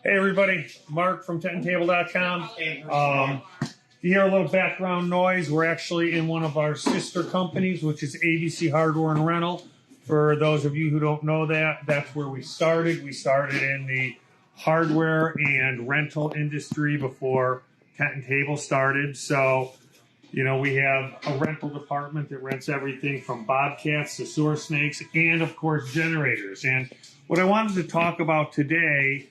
Hey everybody, Mark from TenTable.com. You hear a little background noise. We're actually in one of our sister companies, which is ABC Hardware and Rental. For those of you who don't know that, that's where we started. We started in the hardware and rental industry before TenTable started. So, you know, we have a rental department that rents everything from bobcats to sewer snakes and, of course, generators. And what I wanted to talk about today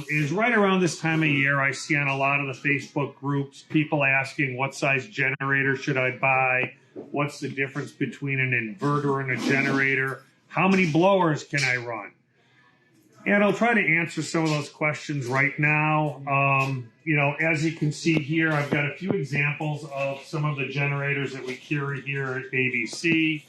is right around this time of year, I see on a lot of the Facebook groups, people asking what size generator should I buy? What's the difference between an inverter and a generator? How many blowers can I run? And I'll try to answer some of those questions right now. You know, as you can see here, I've got a few examples of some of the generators that we carry here at ABC,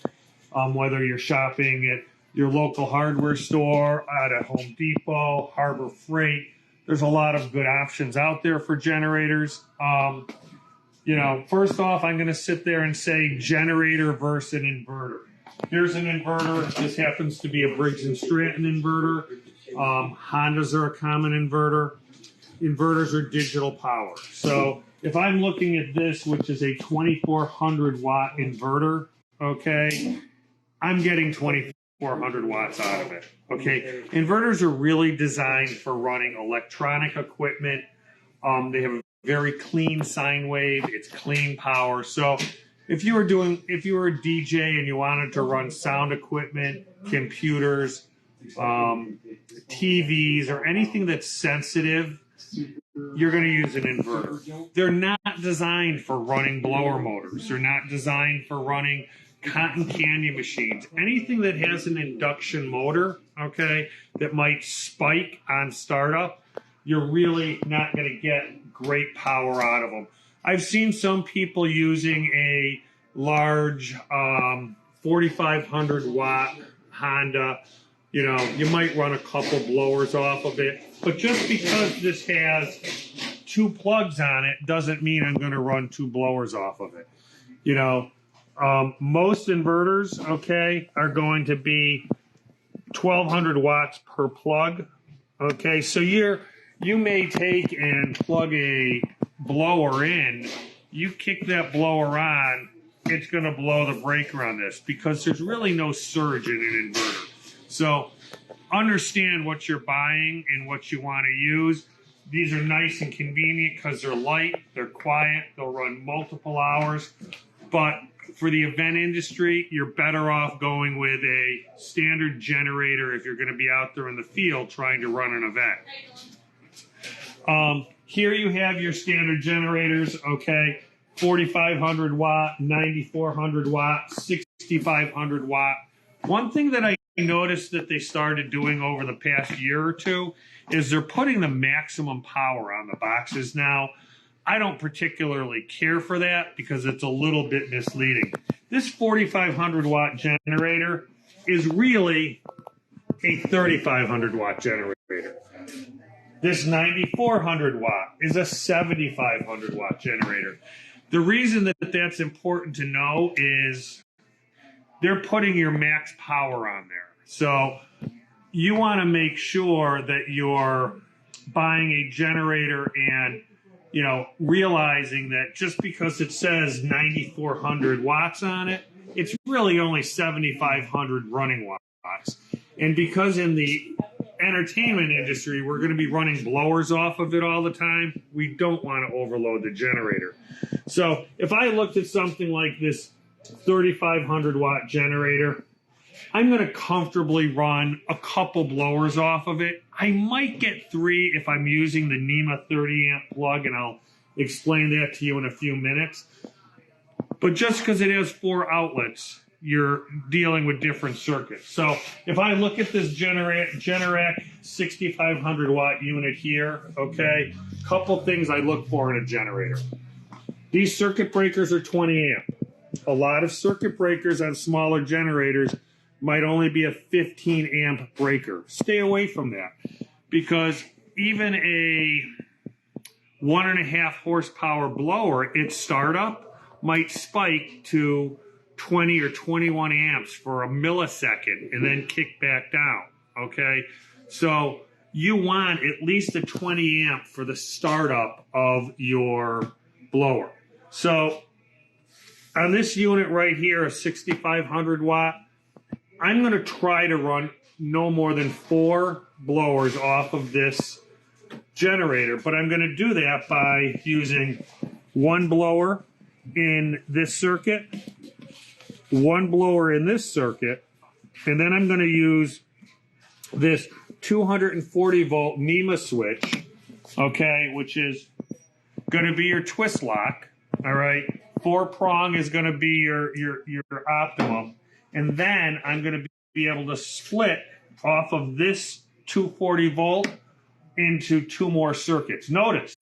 whether you're shopping at your local hardware store, at a Home Depot, Harbor Freight. There's a lot of good options out there for generators. You know, first off, I'm going to sit there and say generator versus an inverter. Here's an inverter. This happens to be a Briggs & Stratton inverter. Hondas are a common inverter. Inverters are digital power. So if I'm looking at this, which is a 2400 watt inverter, okay, I'm getting 2400 watts out of it. Okay, inverters are really designed for running electronic equipment. They have a very clean sine wave. It's clean power. So if you were a DJ and you wanted to run sound equipment, computers, TVs, or anything that's sensitive, you're going to use an inverter. They're not designed for running blower motors. They're not designed for running cotton candy machines. Anything that has an induction motor, okay, that might spike on startup, you're really not going to get great power out of them. I've seen some people using a large 4,500 watt Honda. You know, you might run a couple blowers off of it, but just because this has two plugs on it doesn't mean I'm going to run two blowers off of it. You know, most inverters, okay, are going to be 1,200 watts per plug. Okay, so you may take and plug a blower in, you kick that blower on, it's going to blow the breaker on this because there's really no surge in an inverter. So understand what you're buying and what you want to use. These are nice and convenient because they're light, they're quiet, they'll run multiple hours. But for the event industry, you're better off going with a standard generator if you're going to be out there in the field trying to run an event. Here you have your standard generators, okay, 4,500 watt, 9,400 watt, 6,500 watt. One thing that I noticed that they started doing over the past year or two is they're putting the maximum power on the boxes now. I don't particularly care for that because it's a little bit misleading. This 4,500 watt generator is really a 3,500 watt generator. This 9,400 watt is a 7,500 watt generator. The reason that that's important to know is they're putting your max power on there. So you want to make sure that you're buying a generator and, you know, realizing that just because it says 9,400 watts on it, it's really only 7,500 running watts. And because in the entertainment industry, we're going to be running blowers off of it all the time, we don't want to overload the generator. So if I looked at something like this 3,500 watt generator, I'm going to comfortably run a couple blowers off of it. I might get 3 if I'm using the NEMA 30 amp plug, and I'll explain that to you in a few minutes. But just because it has 4 outlets, you're dealing with different circuits. So if I look at this Generac 6,500 watt unit here, okay, couple things I look for in a generator. These circuit breakers are 20 amp. A lot of circuit breakers on smaller generators might only be a 15 amp breaker. Stay away from that because even a 1.5 horsepower blower at startup might spike to 20 or 21 amps for a millisecond and then kick back down. Okay, so you want at least a 20 amp for the startup of your blower. So on this unit right here, a 6500 watt, I'm going to try to run no more than 4 blowers off of this generator, but I'm going to do that by using 1 blower in this circuit, 1 blower in this circuit, and then I'm going to use this 240 volt NEMA switch, okay, which is going to be your twist lock, all right? 4 prong is going to be your optimum, and then I'm going to be able to split off of this 240 volt into 2 more circuits. Notice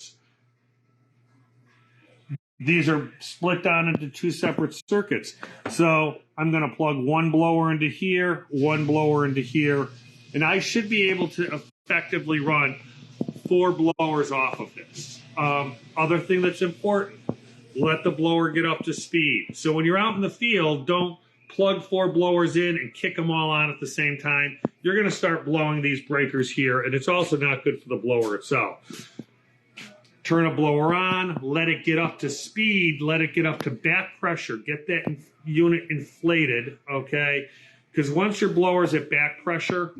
these are split down into 2 separate circuits. So I'm going to plug 1 blower into here, 1 blower into here, and I should be able to effectively run 4 blowers off of this. Other thing that's important, let the blower get up to speed. So when you're out in the field, don't plug 4 blowers in and kick them all on at the same time. You're going to start blowing these breakers here, and it's also not good for the blower itself. Turn a blower on, let it get up to speed, let it get up to back pressure, get that unit inflated, okay? Because once your blower's at back pressure,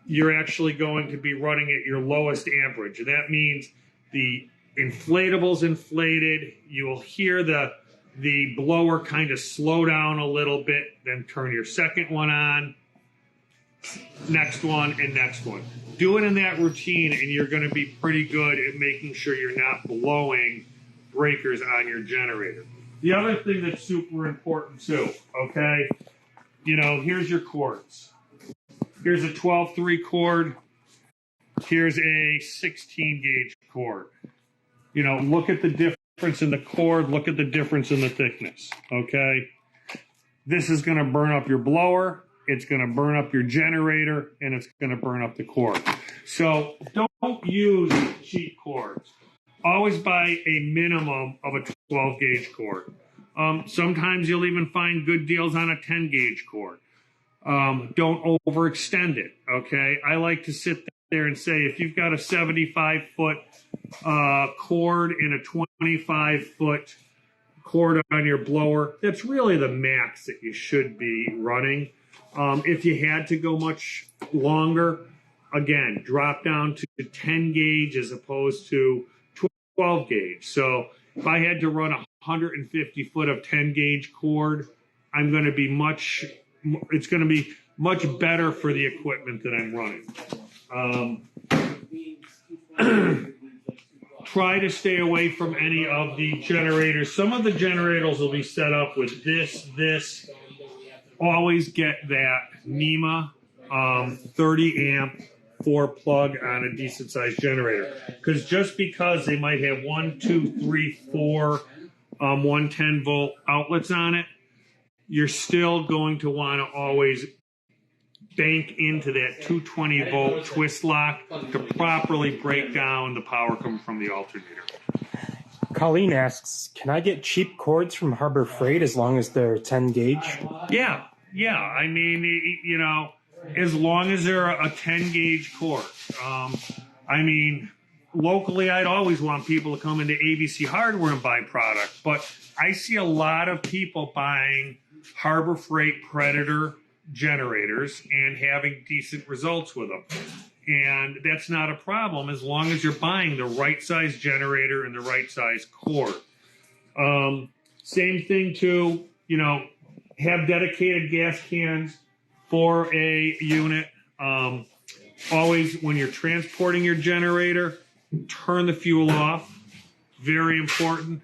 you're actually going to be running at your lowest amperage. And that means the inflatable's inflated, you will hear the blower kind of slow down a little bit, then turn your second one on, next one, and next one. Do it in that routine, and you're going to be pretty good at making sure you're not blowing breakers on your generator. The other thing that's super important too, okay, you know, here's your cords. Here's a 12-3 cord. Here's a 16-gauge cord. You know, look at the difference in the cord. Look at the difference in the thickness, okay? This is going to burn up your blower. It's going to burn up your generator, and it's going to burn up the cord. So don't use cheap cords. Always buy a minimum of a 12-gauge cord. Sometimes you'll even find good deals on a 10-gauge cord. Don't overextend it, okay? I like to sit there and say, if you've got a 75-foot cord and a 25-foot cord on your blower, that's really the max that you should be running. If you had to go much longer, again, drop down to 10 gauge as opposed to 12 gauge. So if I had to run 150 foot of 10 gauge cord, it's going to be much better for the equipment that I'm running. Try to stay away from any of the generators. Some of the generators will be set up with this. Always get that NEMA 30 amp 4 plug on a decent sized generator. Because just because they might have 1, 2, 3, 4 110 volt outlets on it, you're still going to want to always bank into that 220 volt twist lock to properly break down the power coming from the alternator. Colleen asks, can I get cheap cords from Harbor Freight as long as they're 10 gauge? Yeah. I mean, you know, as long as they're a 10 gauge cord. I mean, locally, I'd always want people to come into ABC Hardware and buy product, but I see a lot of people buying Harbor Freight Predator generators and having decent results with them. And that's not a problem as long as you're buying the right size generator and the right size cord. Same thing too, you know, have dedicated gas cans for a unit. Always, when you're transporting your generator, turn the fuel off. Very important.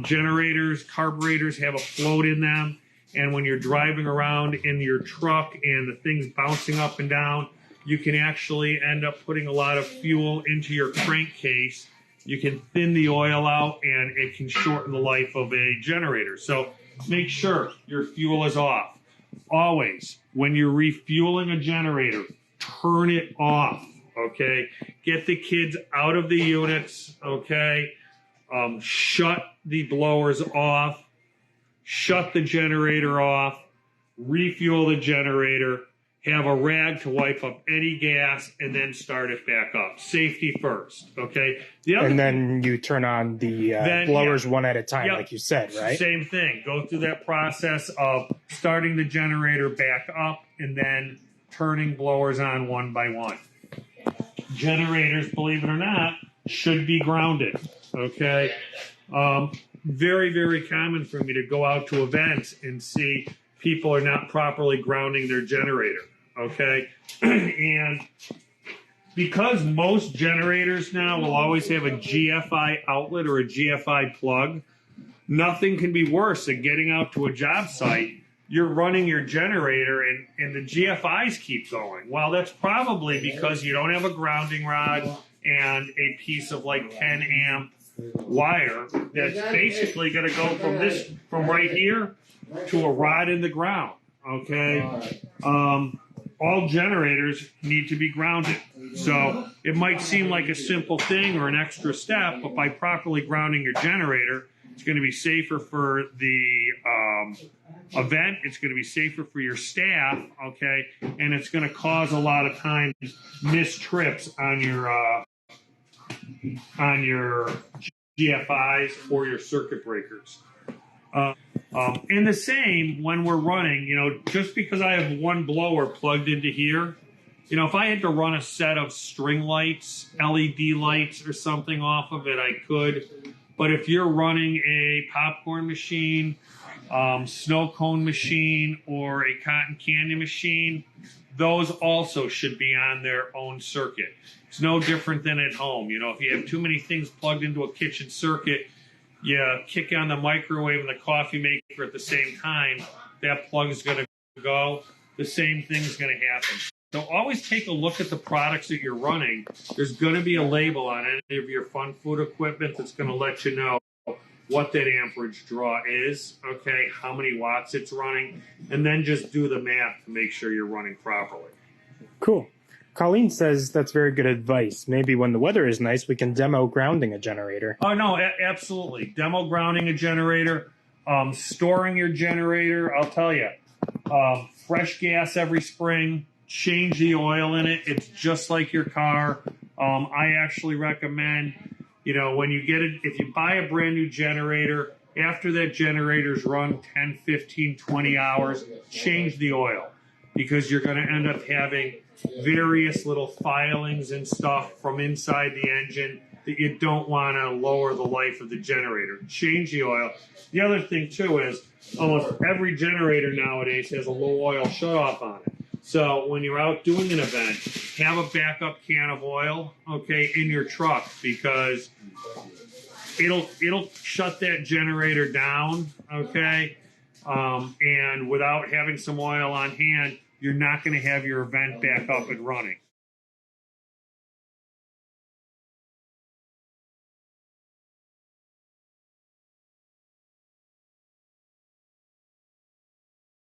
Generators, carburetors have a float in them. And when you're driving around in your truck and the thing's bouncing up and down, you can actually end up putting a lot of fuel into your crankcase. You can thin the oil out, and it can shorten the life of a generator. So make sure your fuel is off. Always, when you're refueling a generator, turn it off, okay? Get the kids out of the units, okay? Shut the blowers off. Shut the generator off. Refuel the generator. have a rag to wipe up any gas, and then start it back up. Safety first, okay? And then you turn on the blowers one at a time, like you said, right? Same thing. Go through that process of starting the generator back up and then turning blowers on one by one. Generators, believe it or not, should be grounded, okay? Very, very common for me to go out to events and see people are not properly grounding their generator, okay? And because most generators now will always have a GFI outlet or a GFI plug, nothing can be worse than getting out to a job site. You're running your generator and the GFIs keep going. Well, that's probably because you don't have a grounding rod and a piece of like 10 amp wire that's basically going to go from right here to a rod in the ground, okay? All generators need to be grounded. So it might seem like a simple thing or an extra step, but by properly grounding your generator, it's going to be safer for the event. It's going to be safer for your staff, okay? And it's going to cause a lot of times missed trips on your GFIs or your circuit breakers. And the same when we're running, you know, just because I have one blower plugged into here, you know, if I had to run a set of string lights, LED lights or something off of it, I could. But if you're running a popcorn machine, snow cone machine, or a cotton candy machine, those also should be on their own circuit. It's no different than at home. You know, if you have too many things plugged into a kitchen circuit, you kick on the microwave and the coffee maker at the same time, that plug is going to go. The same thing's going to happen. So always take a look at the products that you're running. There's going to be a label on any of your fun food equipment that's going to let you know what that amperage draw is, okay, how many watts it's running, and then just do the math to make sure you're running properly. Cool. Colleen says that's very good advice. Maybe when the weather is nice, we can demo grounding a generator. Oh, no, absolutely. Demo grounding a generator, storing your generator, I'll tell you, fresh gas every spring, change the oil in it. It's just like your car. I actually recommend, you know, when you get it, if you buy a brand new generator, after that generator's run 10, 15, 20 hours, change the oil because you're going to end up having various little filings and stuff from inside the engine that you don't want to lower the life of the generator. Change the oil. The other thing, too, is almost every generator nowadays has a low oil shutoff on it. So when you're out doing an event, have a backup can of oil, okay, in your truck because it'll shut that generator down, okay? And without having some oil on hand, you're not going to have your event back up and running.